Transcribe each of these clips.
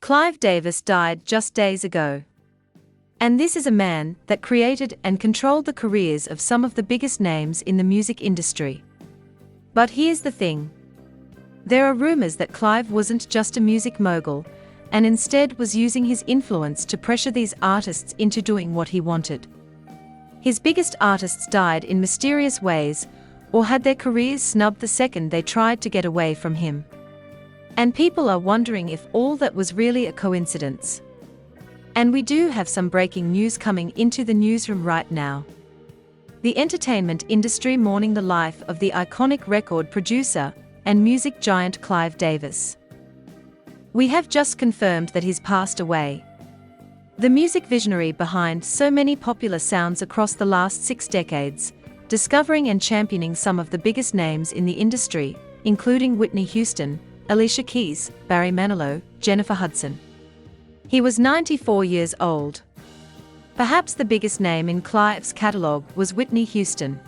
Clive Davis died just days ago. And this is a man that created and controlled the careers of some of the biggest names in the music industry. But here's the thing. There are rumors that Clive wasn't just a music mogul, and instead was using his influence to pressure these artists into doing what he wanted. His biggest artists died in mysterious ways, or had their careers snubbed the second they tried to get away from him. And people are wondering if all that was really a coincidence. And we do have some breaking news coming into the newsroom right now. The entertainment industry mourning the life of the iconic record producer and music giant Clive Davis. We have just confirmed that he's passed away. The music visionary behind so many popular sounds across the last 6 decades, discovering and championing some of the biggest names in the industry, including Whitney Houston, Alicia Keys, Barry Manilow, Jennifer Hudson. He was 94 years old. Perhaps the biggest name in Clive's catalogue was Whitney Houston.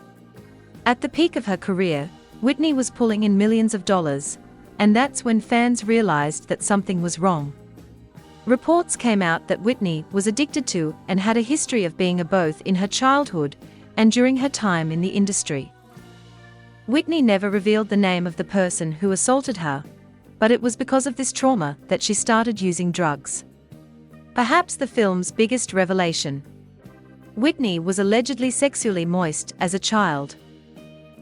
At the peak of her career, Whitney was pulling in millions of dollars, and that's when fans realized that something was wrong. Reports came out that Whitney was addicted to and had a history of being a both in her childhood and during her time in the industry. Whitney never revealed the name of the person who assaulted her, but it was because of this trauma that she started using drugs. Perhaps the film's biggest revelation. Whitney was allegedly sexually moist as a child.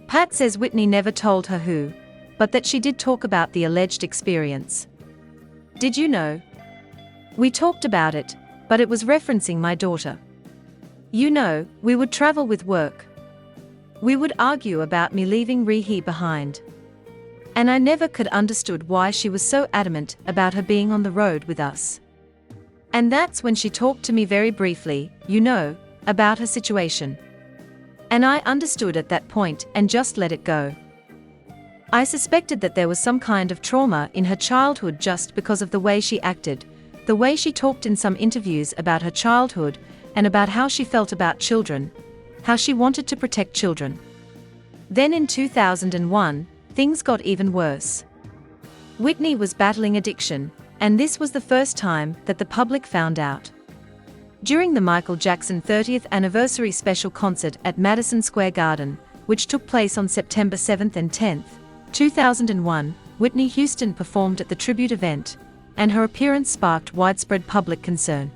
Pat says Whitney never told her who, but that she did talk about the alleged experience. Did you know? We talked about it, but it was referencing my daughter. You know, we would travel with work. We would argue about me leaving Rihi behind. And I never could understood why she was so adamant about her being on the road with us. And that's when she talked to me very briefly, you know, about her situation. And I understood at that point and just let it go. I suspected that there was some kind of trauma in her childhood just because of the way she acted, the way she talked in some interviews about her childhood, and about how she felt about children, how she wanted to protect children. Then in 2001, things got even worse. Whitney was battling addiction, and this was the first time that the public found out. During the Michael Jackson 30th anniversary special concert at Madison Square Garden, which took place on September 7th and 10th, 2001, Whitney Houston performed at the tribute event, and her appearance sparked widespread public concern.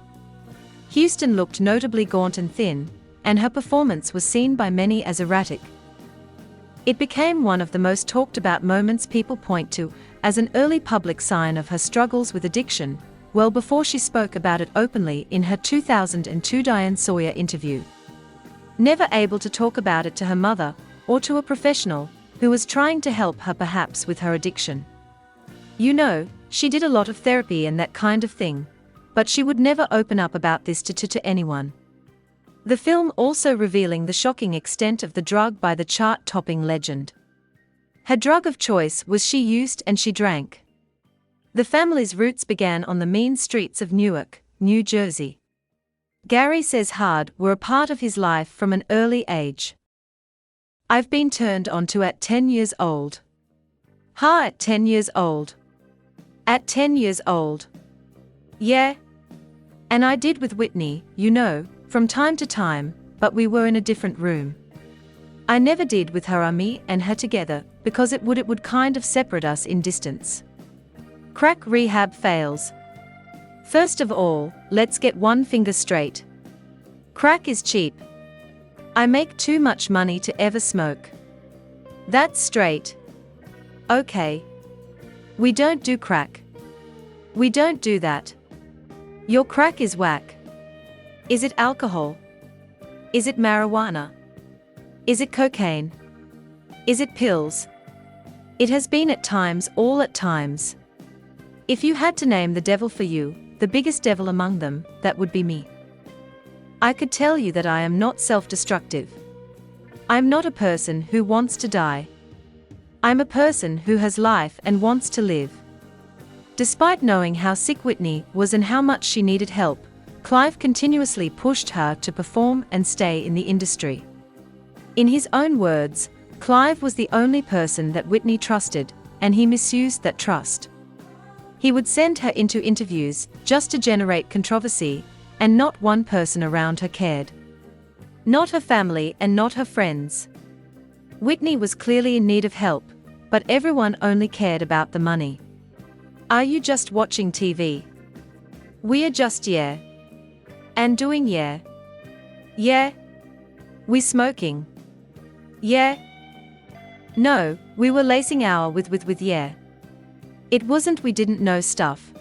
Houston looked notably gaunt and thin, and her performance was seen by many as erratic. It became one of the most talked about moments people point to as an early public sign of her struggles with addiction, well before she spoke about it openly in her 2002 Diane Sawyer interview. Never able to talk about it to her mother, or to a professional, who was trying to help her perhaps with her addiction. You know, she did a lot of therapy and that kind of thing, but she would never open up about this to anyone. The film also revealing the shocking extent of the drug by the chart-topping legend. Her drug of choice was she used and she drank. The family's roots began on the mean streets of Newark, New Jersey. Gary says hard were a part of his life from an early age. I've been turned on to at 10 years old. At 10 years old. At 10 years old. Yeah. And I did with Whitney, you know, from time to time, but we were in a different room. I never did with her or me and her together, because it would kind of separate us in distance. Crack rehab fails. First of all, let's get one finger straight. Crack is cheap. I make too much money to ever smoke. That's straight. Okay. We don't do crack. We don't do that. Your crack is whack. Is it alcohol? Is it marijuana? Is it cocaine? Is it pills? It has been at times, all at times. If you had to name the devil for you, the biggest devil among them, that would be me. I could tell you that I am not self-destructive. I'm not a person who wants to die. I'm a person who has life and wants to live. Despite knowing how sick Whitney was and how much she needed help, Clive continuously pushed her to perform and stay in the industry. In his own words, Clive was the only person that Whitney trusted, and he misused that trust. He would send her into interviews just to generate controversy, and not one person around her cared. Not her family and not her friends. Whitney was clearly in need of help, but everyone only cared about the money. Are you just watching TV? We are just yeah. And doing yeah. Yeah. We smoking. Yeah. No, we were lacing our with yeah. It wasn't we didn't know stuff.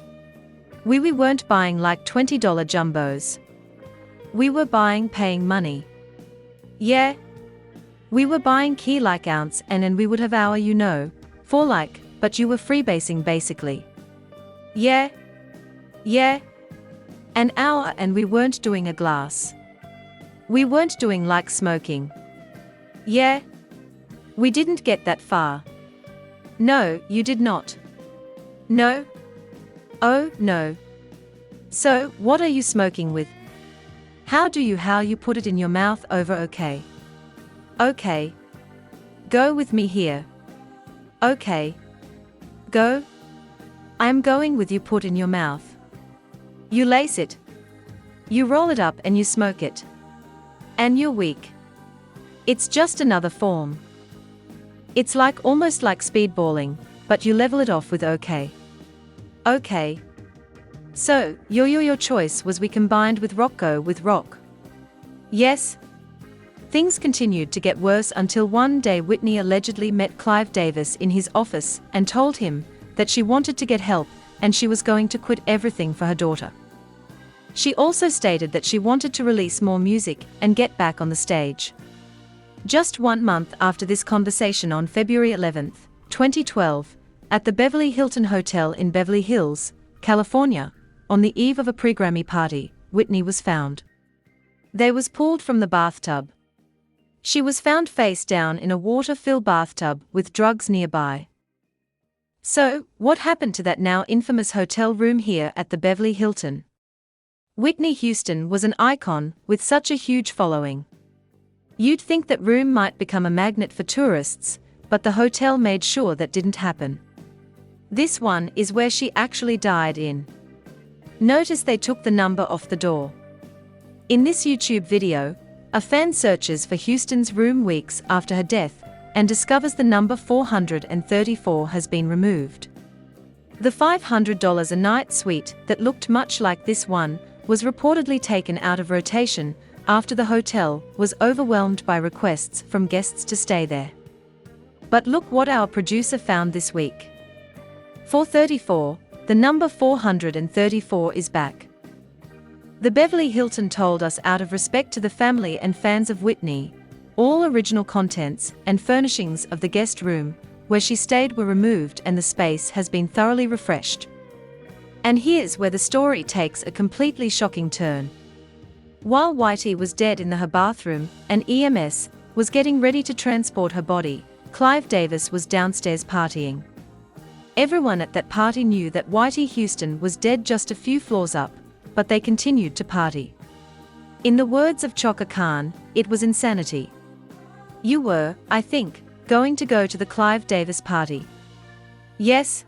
We weren't buying like $20 jumbos. We were buying paying money. Yeah. We were buying key like ounce and we would have our for like, but you were freebasing basically. Yeah. Yeah. An hour and we weren't doing a glass. We weren't doing like smoking. Yeah. We didn't get that far. No, you did not. No? Oh, no. So, what are you smoking with? How you put it in your mouth over okay? Okay. Go with me here. Okay. Go. I'm going with you put in your mouth. You lace it. You roll it up and you smoke it. And you're weak. It's just another form. It's like almost like speedballing, but you level it off with okay. Okay. So, your choice was we combined with rock go with rock. Yes. Things continued to get worse until one day Whitney allegedly met Clive Davis in his office and told him that she wanted to get help and she was going to quit everything for her daughter. She also stated that she wanted to release more music and get back on the stage. Just 1 month after this conversation on February 11, 2012, at the Beverly Hilton Hotel in Beverly Hills, California, on the eve of a pre-Grammy party, Whitney was found. They was pulled from the bathtub. She was found face down in a water-filled bathtub with drugs nearby. So, what happened to that now infamous hotel room here at the Beverly Hilton? Whitney Houston was an icon with such a huge following. You'd think that room might become a magnet for tourists, but the hotel made sure that didn't happen. This one is where she actually died in. Notice they took the number off the door. In this YouTube video, a fan searches for Houston's room weeks after her death and discovers the number 434 has been removed. The $500 a night suite that looked much like this one was reportedly taken out of rotation after the hotel was overwhelmed by requests from guests to stay there. But look what our producer found this week. 434, the number 434 is back. The Beverly Hilton told us out of respect to the family and fans of Whitney, all original contents and furnishings of the guest room where she stayed were removed and the space has been thoroughly refreshed. And here's where the story takes a completely shocking turn. While Whitey was dead in her bathroom and EMS was getting ready to transport her body, Clive Davis was downstairs partying. Everyone at that party knew that Whitey Houston was dead just a few floors up, but they continued to party. In the words of Chaka Khan, it was insanity. You were, I think, going to go to the Clive Davis party. Yes.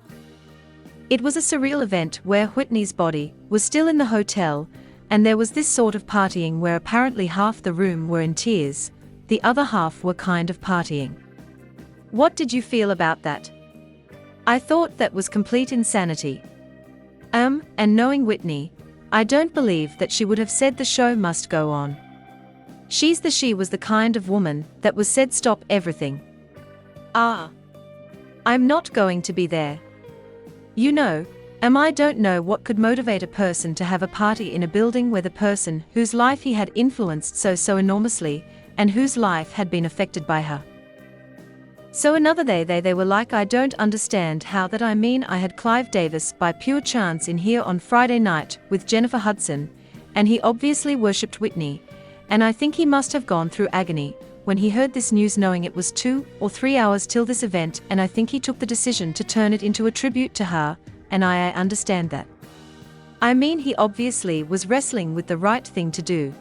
It was a surreal event where Whitney's body was still in the hotel, and there was this sort of partying where apparently half the room were in tears, the other half were kind of partying. What did you feel about that? I thought that was complete insanity. And knowing Whitney, I don't believe that she would have said the show must go on. She was the kind of woman that was said stop everything. I'm not going to be there. I don't know what could motivate a person to have a party in a building where the person whose life he had influenced so enormously, and whose life had been affected by her. So another day they were like I don't understand how that I had Clive Davis by pure chance in here on Friday night with Jennifer Hudson, and he obviously worshipped Whitney, and I think he must have gone through agony when he heard this news knowing it was 2 or 3 hours till this event, and I think he took the decision to turn it into a tribute to her, and I understand that. He obviously was wrestling with the right thing to do.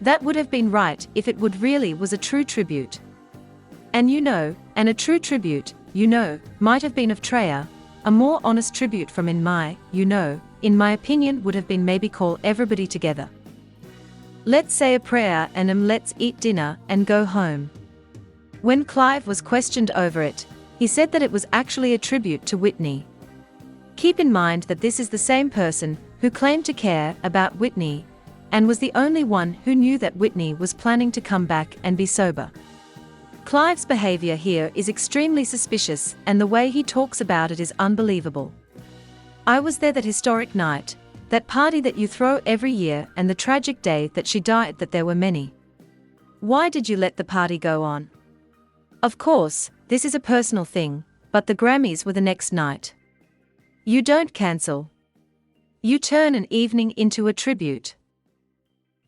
That would have been right if it would really was a true tribute. And a true tribute, might have been of Treya, A more honest tribute from in my opinion would have been maybe call everybody together. Let's say a prayer and let's eat dinner and go home. When Clive was questioned over it, he said that it was actually a tribute to Whitney. Keep in mind that this is the same person who claimed to care about Whitney and was the only one who knew that Whitney was planning to come back and be sober. Clive's behavior here is extremely suspicious, and the way he talks about it is unbelievable. I was there that historic night, that party that you throw every year, and the tragic day that she died, that there were many. Why did you let the party go on? Of course, this is a personal thing, but the Grammys were the next night. You don't cancel. You turn an evening into a tribute.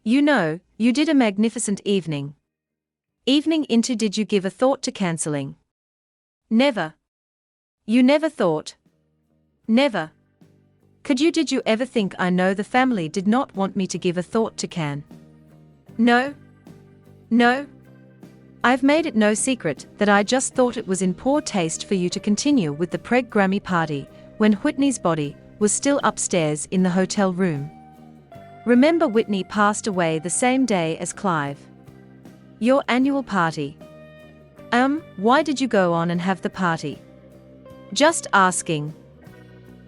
You know, you did a magnificent evening. Evening into, did you give a thought to cancelling? Never. You never thought. Never. Did you ever think I know the family did not want me to give a thought to can? No. No. I've made it no secret that I just thought it was in poor taste for you to continue with the Grammy party when Whitney's body was still upstairs in the hotel room. Remember, Whitney passed away the same day as Clive. Your annual party. Why did you go on and have the party? Just asking.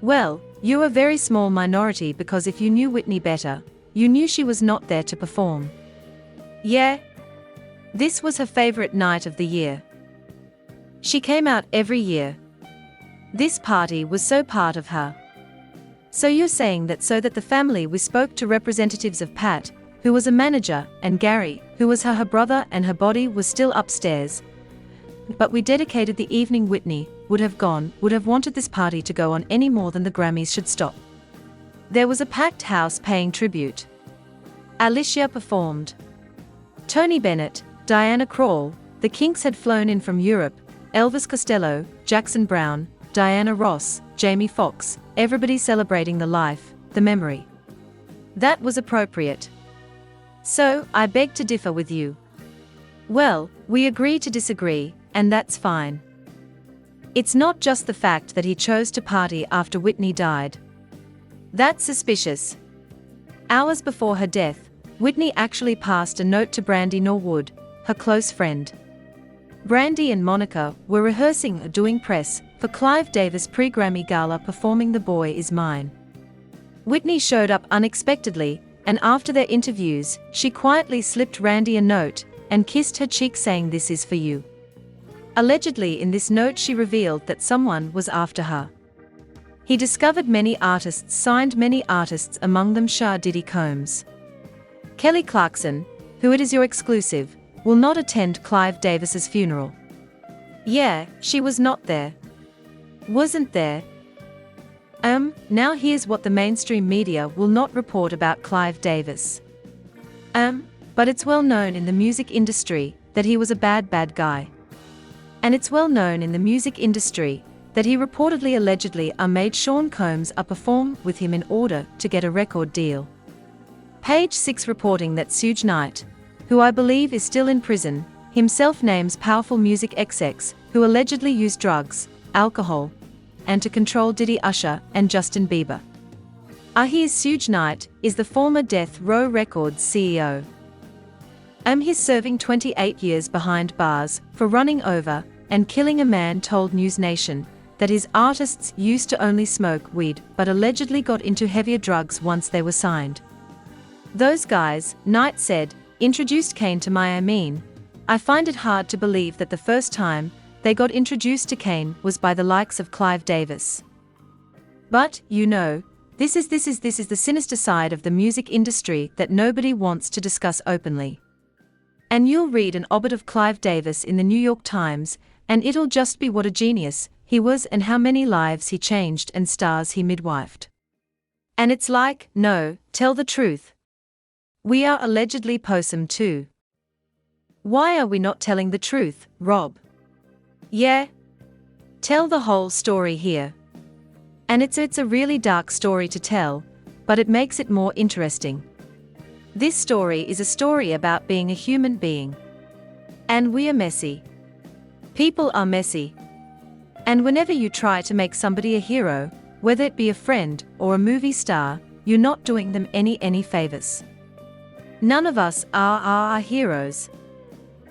Well, you're a very small minority, because if you knew Whitney better, you knew she was not there to perform. Yeah. This was her favorite night of the year. She came out every year. This party was so part of her. So you're saying that so that the family, we spoke to representatives of Pat, who was a manager, and Gary, who was her brother, and her body was still upstairs. But we dedicated the evening. Whitney would have wanted this party to go on any more than the Grammys should stop. There was a packed house paying tribute. Alicia performed. Tony Bennett, Diana Krall, the Kinks had flown in from Europe, Elvis Costello, Jackson Browne, Diana Ross, Jamie Foxx, everybody celebrating the life, the memory. That was appropriate. So, I beg to differ with you. Well, we agree to disagree, and that's fine. It's not just the fact that he chose to party after Whitney died. That's suspicious. Hours before her death, Whitney actually passed a note to Brandy Norwood, her close friend. Brandy and Monica were rehearsing or doing press for Clive Davis' pre-Grammy gala performing The Boy Is Mine. Whitney showed up unexpectedly, and after their interviews, she quietly slipped Randy a note and kissed her cheek, saying, "This is for you." Allegedly, in this note she revealed that someone was after her. He discovered many artists, signed many artists, among them Shah Diddy Combs. Kelly Clarkson, who it is your exclusive, will not attend Clive Davis's funeral. Yeah, she was not there. Wasn't there? Now here's what the mainstream media will not report about Clive Davis. But it's well known in the music industry that he was a bad guy. And it's well known in the music industry that he reportedly allegedly made Sean Combs perform with him in order to get a record deal. Page 6 reporting that Suge Knight, who I believe is still in prison, himself names powerful music execs who allegedly used drugs, alcohol, and to control Diddy, Usher, and Justin Bieber. Here's Suge Knight is the former Death Row Records CEO. He's serving 28 years behind bars for running over and killing a man. Told News Nation that his artists used to only smoke weed but allegedly got into heavier drugs once they were signed. Those guys, Knight said, introduced Kane to my. I find it hard to believe that the first time they got introduced to Kane was by the likes of Clive Davis. But, you know, this is the sinister side of the music industry that nobody wants to discuss openly. And you'll read an obit of Clive Davis in the New York Times, and it'll just be what a genius he was and how many lives he changed and stars he midwifed. And it's like, no, tell the truth. We are allegedly possum too. Why are we not telling the truth, Rob? Yeah? Tell the whole story here. And it's a really dark story to tell, but it makes it more interesting. This story is a story about being a human being. And we are messy. People are messy. And whenever you try to make somebody a hero, whether it be a friend or a movie star, you're not doing them any favors. None of us are our heroes.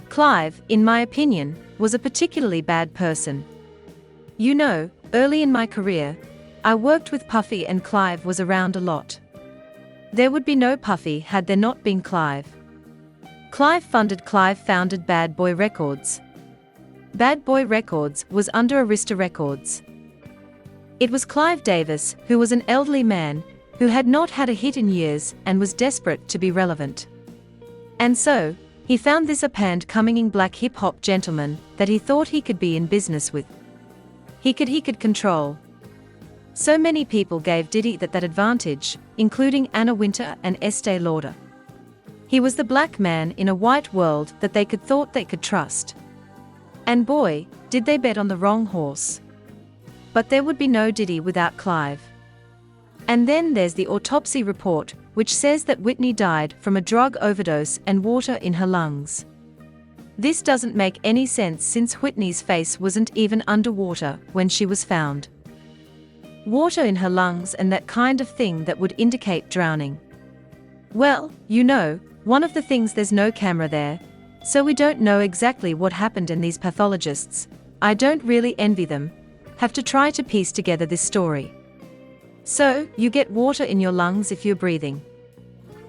Clive, in my opinion, was a particularly bad person. You know, early in my career, I worked with Puffy and Clive was around a lot. There would be no Puffy had there not been Clive. Clive founded Bad Boy Records. Bad Boy Records was under Arista Records. It was Clive Davis, who was an elderly man, who had not had a hit in years and was desperate to be relevant. And so, he found this up-and-coming black hip-hop gentleman that he thought he could be in business with. He could control. So many people gave Diddy that advantage, including Anna Wintour and Estee Lauder. He was the black man in a white world that they thought they could trust. And boy, did they bet on the wrong horse. But there would be no Diddy without Clive. And then there's the autopsy report, which says that Whitney died from a drug overdose and water in her lungs. This doesn't make any sense since Whitney's face wasn't even underwater when she was found. Water in her lungs and that kind of thing that would indicate drowning. Well, you know, one of the things there's no camera there, so we don't know exactly what happened, and these pathologists, I don't really envy them, have to try to piece together this story. So, you get water in your lungs if you're breathing.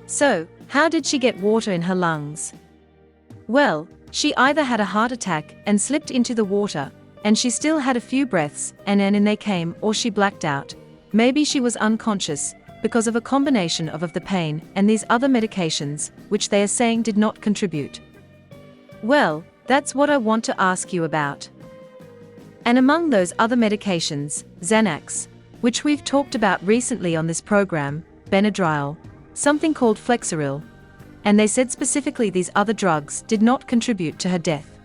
So, how did she get water in her lungs? Well, she either had a heart attack and slipped into the water, and she still had a few breaths, and then they came, or she blacked out. Maybe she was unconscious, because of a combination of the pain and these other medications, which they are saying did not contribute. Well, that's what I want to ask you about. And among those other medications, Xanax, which we've talked about recently on this program, Benadryl, something called Flexeril, and they said specifically these other drugs did not contribute to her death.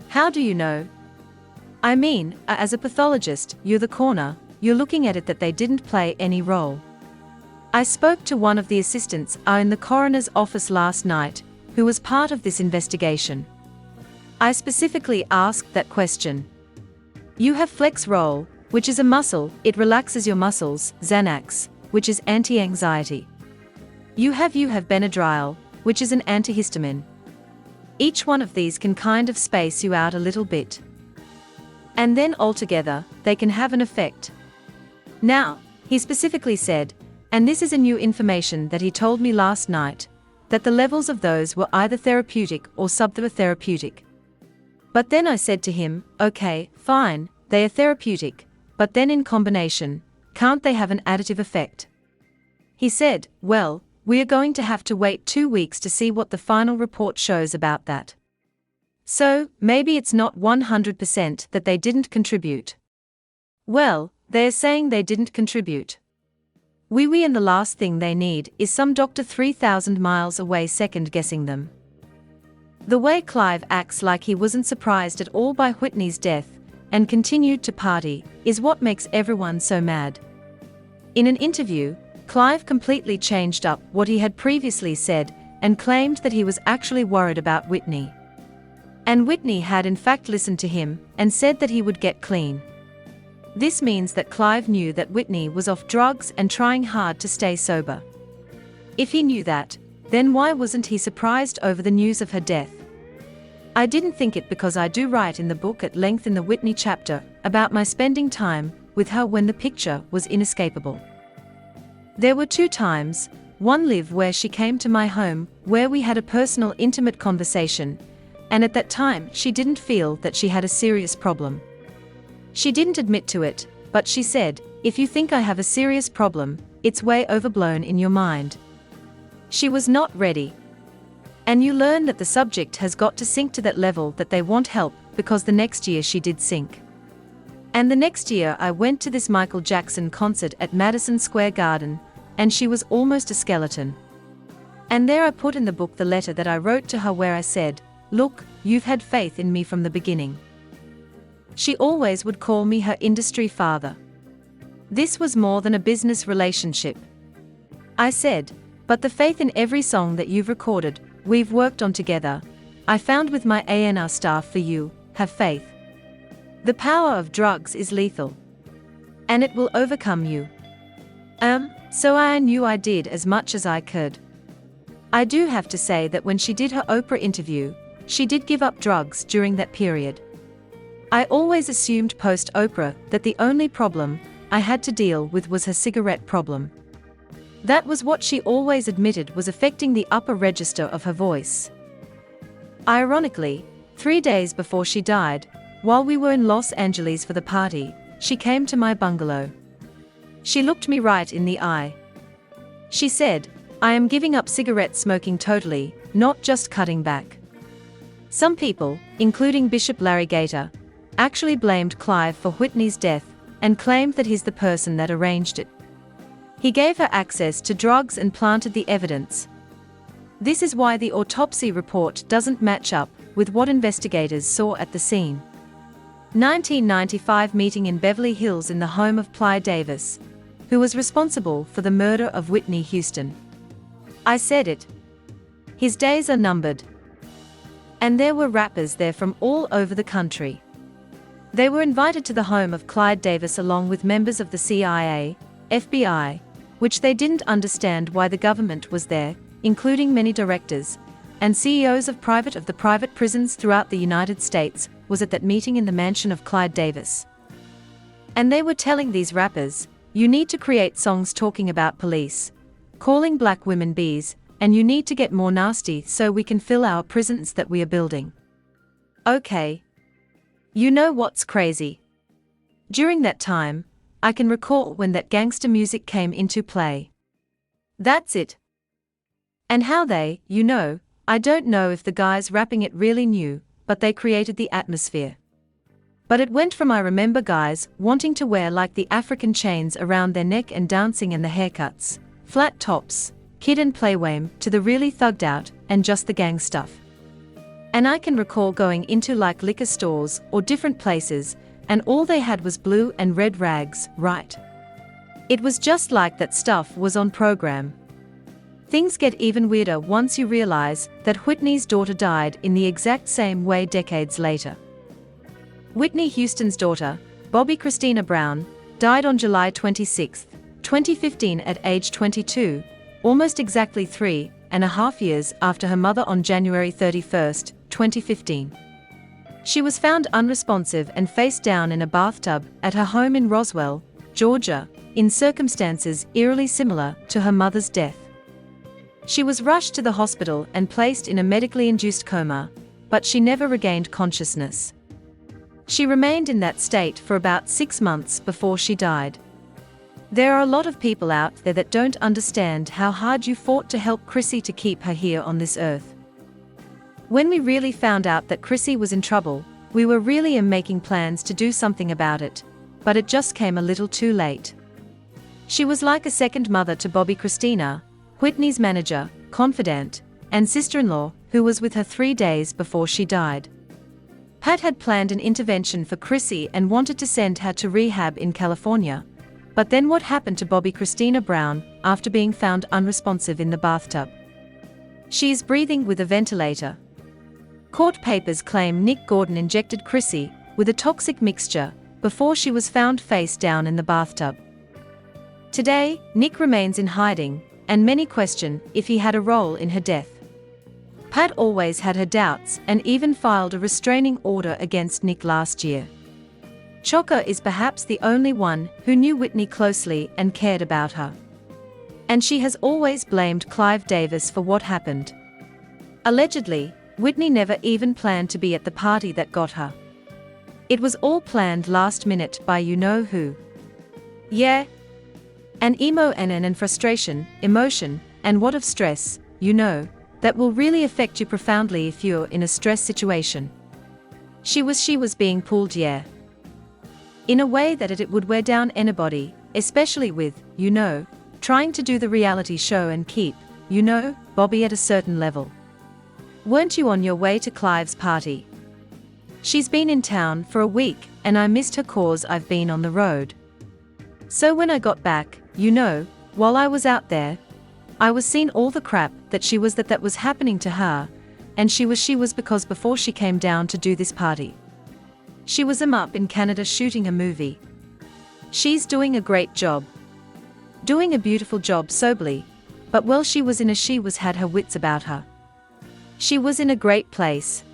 How do you know? I mean, as a pathologist, you're the corner, you're looking at it that they didn't play any role. I spoke to one of the assistants in the coroner's office last night, who was part of this investigation. I specifically asked that question. You have Flexeril, which is a muscle, it relaxes your muscles, Xanax, which is anti-anxiety. You have Benadryl, which is an antihistamine. Each one of these can kind of space you out a little bit. And then altogether, they can have an effect. Now, he specifically said, and this is a new information that he told me last night, that the levels of those were either therapeutic or subtherapeutic. But then I said to him, okay, fine, they are therapeutic, but then in combination, can't they have an additive effect? He said, well, we are going to have to wait 2 weeks to see what the final report shows about that. So, maybe it's not 100% that they didn't contribute. Well, they are saying they didn't contribute. We and the last thing they need is some doctor 3,000 miles away second-guessing them. The way Clive acts like he wasn't surprised at all by Whitney's death, and continued to party, is what makes everyone so mad. In an interview, Clive completely changed up what he had previously said, and claimed that he was actually worried about Whitney. And Whitney had in fact listened to him, and said that he would get clean. This means that Clive knew that Whitney was off drugs and trying hard to stay sober. If he knew that, then why wasn't he surprised over the news of her death? I didn't think it because I do write in the book at length in the Whitney chapter about my spending time with her when the picture was inescapable. There were 2 times, one live where she came to my home, where we had a personal intimate conversation, and at that time she didn't feel that she had a serious problem. She didn't admit to it, but she said, if you think I have a serious problem, it's way overblown in your mind. She was not ready. And you learn that the subject has got to sink to that level that they want help, because the next year she did sink. And the next year I went to this Michael Jackson concert at Madison Square Garden, and she was almost a skeleton. And there I put in the book the letter that I wrote to her where I said, look, you've had faith in me from the beginning. She always would call me her industry father. This was more than a business relationship. I said, but the faith in every song that you've recorded, we've worked on together, I found with my A&R staff for you, have faith. The power of drugs is lethal. And it will overcome you. So I knew I did as much as I could. I do have to say that when she did her Oprah interview, she did give up drugs during that period. I always assumed post-Oprah that the only problem I had to deal with was her cigarette problem. That was what she always admitted was affecting the upper register of her voice. Ironically, 3 days before she died, while we were in Los Angeles for the party, she came to my bungalow. She looked me right in the eye. She said, "I am giving up cigarette smoking totally, not just cutting back." Some people, including Bishop Larry Gator, actually blamed Clive for Whitney's death and claimed that he's the person that arranged it. He gave her access to drugs and planted the evidence. This is why the autopsy report doesn't match up with what investigators saw at the scene. 1995 meeting in Beverly Hills in the home of Clive Davis, who was responsible for the murder of Whitney Houston. I said it. His days are numbered. And there were rappers there from all over the country. They were invited to the home of Clive Davis along with members of the CIA, FBI, which they didn't understand why the government was there, including many directors and CEOs of the private prisons throughout the United States, was at that meeting in the mansion of Clive Davis. And they were telling these rappers, "You need to create songs talking about police, calling black women bees, and you need to get more nasty so we can fill our prisons that we are building." Okay. You know what's crazy? During that time, I can recall when that gangster music came into play. That's it. And how they, I don't know if the guys rapping it really knew, but they created the atmosphere. But it went from I remember guys wanting to wear like the African chains around their neck and dancing and the haircuts, flat tops, kid and playwame, to the really thugged out and just the gang stuff. And I can recall going into like liquor stores or different places, and all they had was blue and red rags, right? It was just like that stuff was on program. Things get even weirder once you realize that Whitney's daughter died in the exact same way decades later. Whitney Houston's daughter, Bobby Christina Brown, died on July 26, 2015 at age 22, almost exactly 3.5 years after her mother on January 31, 2015. She was found unresponsive and face down in a bathtub at her home in Roswell, Georgia, in circumstances eerily similar to her mother's death. She was rushed to the hospital and placed in a medically induced coma, but she never regained consciousness. She remained in that state for about 6 months before she died. There are a lot of people out there that don't understand how hard you fought to help Chrissy to keep her here on this earth. When we really found out that Chrissy was in trouble, we were really making plans to do something about it, but it just came a little too late. She was like a second mother to Bobby Christina, Whitney's manager, confidant, and sister-in-law, who was with her 3 days before she died. Pat had planned an intervention for Chrissy and wanted to send her to rehab in California. But then what happened to Bobby Christina Brown after being found unresponsive in the bathtub? She is breathing with a ventilator. Court papers claim Nick Gordon injected Chrissy with a toxic mixture before she was found face down in the bathtub. Today, Nick remains in hiding, and many question if he had a role in her death. Pat always had her doubts and even filed a restraining order against Nick last year. Chaka is perhaps the only one who knew Whitney closely and cared about her. And she has always blamed Clive Davis for what happened. Allegedly, Whitney never even planned to be at the party that got her. It was all planned last minute by you-know-who. Yeah. And emo and frustration, emotion, and what of stress, that will really affect you profoundly if you're in a stress situation. She was being pulled, yeah. In a way that it would wear down anybody, especially with, trying to do the reality show and keep, Bobby at a certain level. Weren't you on your way to Clive's party? She's been in town for a week, and I missed her 'cause I've been on the road. So when I got back, while I was out there, I was seeing all the crap that was happening to her, and she was because before she came down to do this party. She was up in Canada shooting a movie. She's doing a great job. Doing a beautiful job soberly, but well she was had her wits about her. She was in a great place.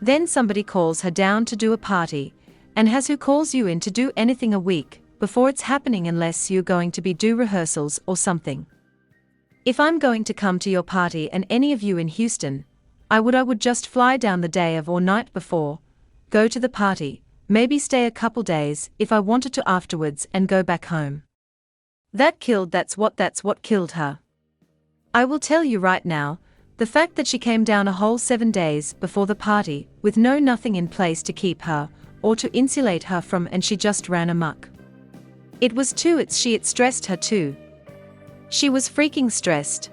Then somebody calls her down to do a party, and who calls you in to do anything a week before it's happening unless you're going to be do rehearsals or something. If I'm going to come to your party and any of you in Houston, I would just fly down the day of or night before, go to the party, maybe stay a couple days if I wanted to afterwards and go back home. That's what killed her. I will tell you right now, the fact that she came down a whole 7 days before the party with nothing in place to keep her or to insulate her from, and she just ran amok. It stressed her too. She was freaking stressed.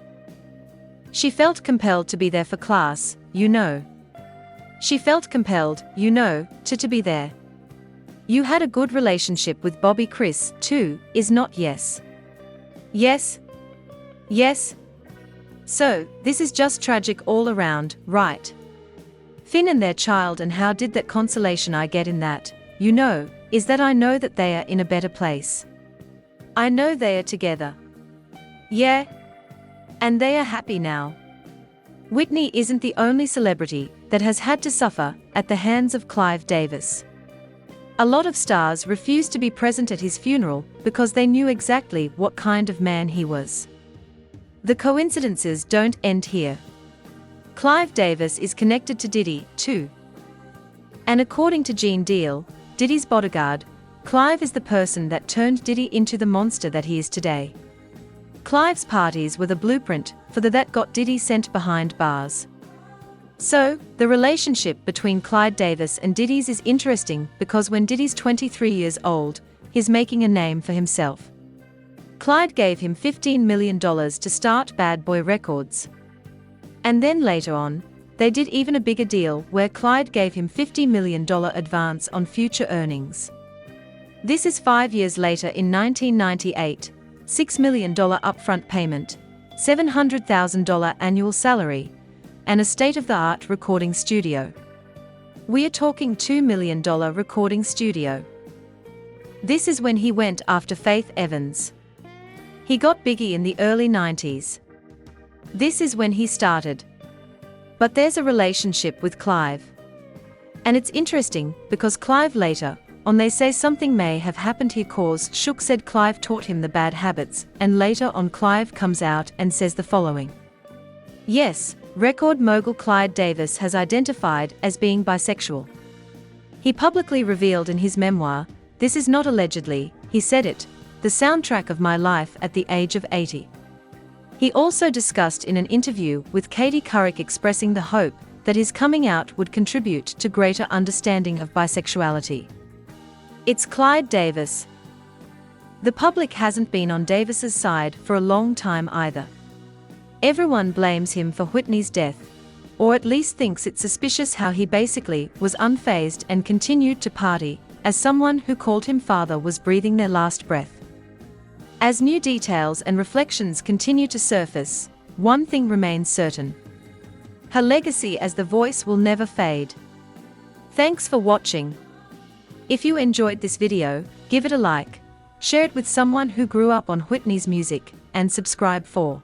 She felt compelled to be there for class, She felt compelled, to be there. You had a good relationship with Bobby Chris, too, is not yes? Yes? Yes? So, this is just tragic all around, right? Finn and their child, and how did that consolation I get in that, is that I know that they are in a better place. I know they are together. Yeah. And they are happy now. Whitney isn't the only celebrity that has had to suffer at the hands of Clive Davis. A lot of stars refused to be present at his funeral because they knew exactly what kind of man he was. The coincidences don't end here. Clive Davis is connected to Diddy, too. And according to Gene Deal, Diddy's bodyguard, Clive is the person that turned Diddy into the monster that he is today. Clive's parties were the blueprint for that got Diddy sent behind bars. So, the relationship between Clive Davis and Diddy's is interesting because when Diddy's 23 years old, he's making a name for himself. Clyde gave him $15 million to start Bad Boy Records. And then later on, they did even a bigger deal where Clyde gave him $50 million advance on future earnings. This is 5 years later in 1998, $6 million upfront payment, $700,000 annual salary, and a state-of-the-art recording studio. We are talking $2 million recording studio. This is when he went after Faith Evans. He got Biggie in the early 90s. This is when he started. But there's a relationship with Clive. And it's interesting because Clive later on they say something may have happened here cause Shook said Clive taught him the bad habits, and later on Clive comes out and says the following. Yes, record mogul Clive Davis has identified as being bisexual. He publicly revealed in his memoir, this is not allegedly, he said it, the soundtrack of my life at the age of 80. He also discussed in an interview with Katie Couric expressing the hope that his coming out would contribute to greater understanding of bisexuality. It's Clive Davis. The public hasn't been on Davis's side for a long time either. Everyone blames him for Whitney's death, or at least thinks it's suspicious how he basically was unfazed and continued to party, as someone who called him father was breathing their last breath. As new details and reflections continue to surface, one thing remains certain. Her legacy as the voice will never fade. Thanks for watching. If you enjoyed this video, give it a like, share it with someone who grew up on Whitney's music, and subscribe for